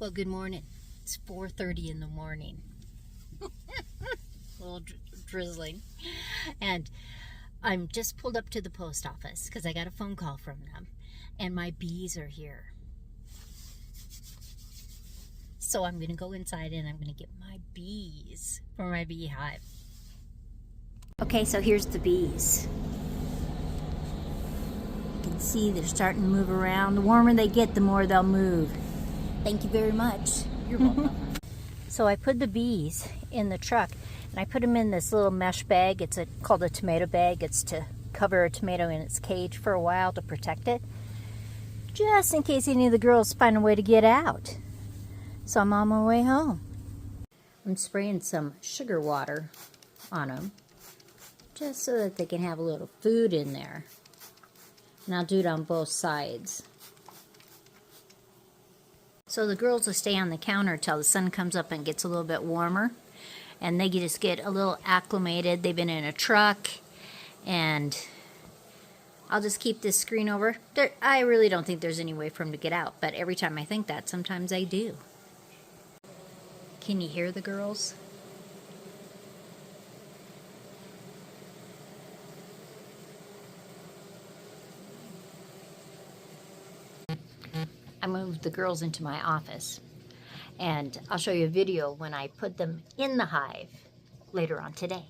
Well, good morning. It's 4:30 in the morning. A little drizzling. And I'm just pulled up to the post office because I got a phone call from them. And my bees are here. So I'm going to go inside and I'm going to get my bees for my beehive. Okay, so here's the bees. You can see they're starting to move around. The warmer they get, the more they'll move. Thank you very much. You're welcome. So I put the bees in the truck and I put them in this little mesh bag. It's called a tomato bag. It's to cover a tomato in its cage for a while to protect it, just in case any of the girls find a way to get out. So I'm on my way home. I'm spraying some sugar water on them just so that they can have a little food in there. And I'll do it on both sides. So the girls will stay on the counter till the sun comes up and gets a little bit warmer. And they just get a little acclimated. They've been in a truck. And I'll just keep this screen over. I really don't think there's any way for them to get out. But every time I think that, sometimes I do. Can you hear the girls? I moved the girls into my office, and I'll show you a video when I put them in the hive later on today.